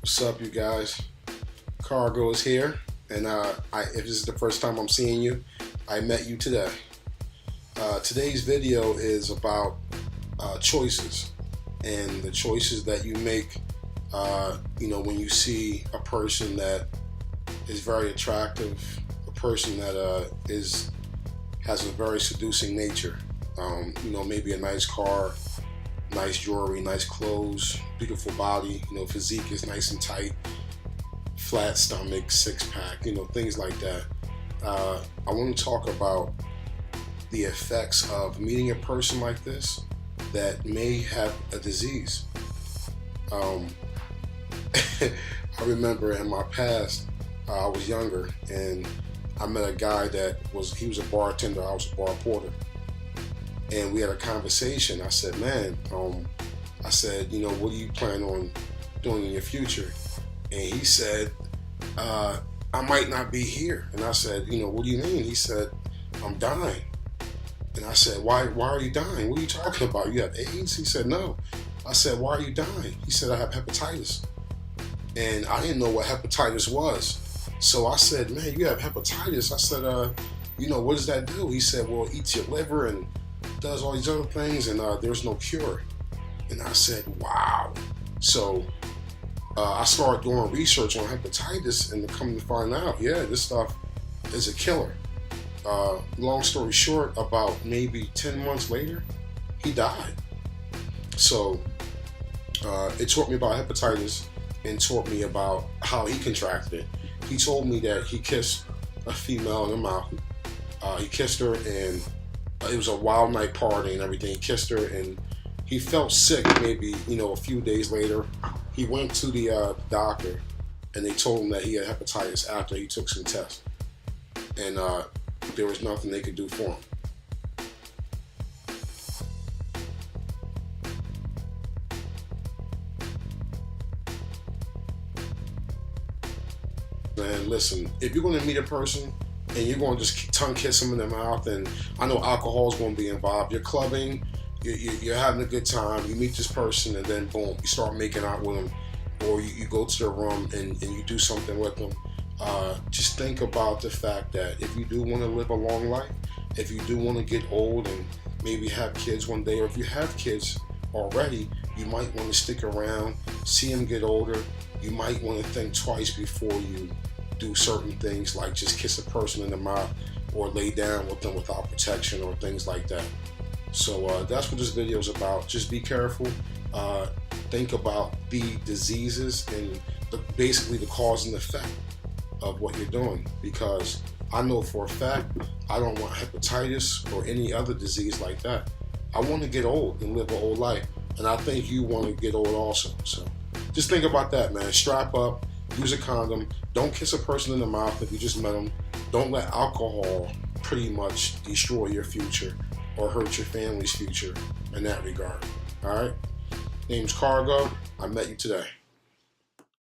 What's up, you guys? Cargo is here, and if this is the first time I'm seeing you, I met you today. Today's video is about choices and the choices that you make. When you see a person that is very attractive, a person that has a very seducing nature. Maybe a nice car, nice jewelry, nice clothes, beautiful body, physique is nice and tight, flat stomach, six-pack, things like that. I want to talk about the effects of meeting a person like this that may have a disease. I remember in my past, I was younger, and I met a guy he was a bartender, I was a bar porter. And we had a conversation. I said, man, what do you plan on doing in your future? And he said, I might not be here. And I said, what do you mean? He said, I'm dying. And I said, why are you dying? What are you talking about? You have AIDS? He said, no. I said, why are you dying? He said, I have hepatitis. And I didn't know what hepatitis was. So I said, man, you have hepatitis. I said, what does that do? He said, well, it eats your liver and does all these other things, and there's no cure. And I said, wow. So I started doing research on hepatitis, and come to find out, yeah, this stuff is a killer. Long story short, about maybe 10 months later, he died. So it taught me about hepatitis and taught me about how he contracted it. He told me that he kissed a female in the mouth. He kissed her, and it was a wild night party and everything. He kissed her, and he felt sick maybe, a few days later. He went to the doctor, and they told him that he had hepatitis after he took some tests. And there was nothing they could do for him. And listen, if you're going to meet a person and you're going to just tongue kiss them in the mouth, and I know alcohol is going to be involved. You're clubbing, you're having a good time, you meet this person, and then boom, you start making out with them, or you go to their room and you do something with them. Just think about the fact that if you do want to live a long life, if you do want to get old and maybe have kids one day, or if you have kids already, you might want to stick around, see them get older. You might want to think twice before you do certain things, like just kiss a person in the mouth or lay down with them without protection or things like that. So that's what this video is about. Just be careful. Think about the diseases and basically the cause and effect of what you're doing, because I know for a fact I don't want hepatitis or any other disease like that. I want to get old and live an old life, and I think you want to get old also. So just think about that, man. Strap up, use a condom, don't kiss a person in the mouth if you just met them. Don't let alcohol pretty much destroy your future or hurt your family's future in that regard. All right? Name's Cargo. I met you today.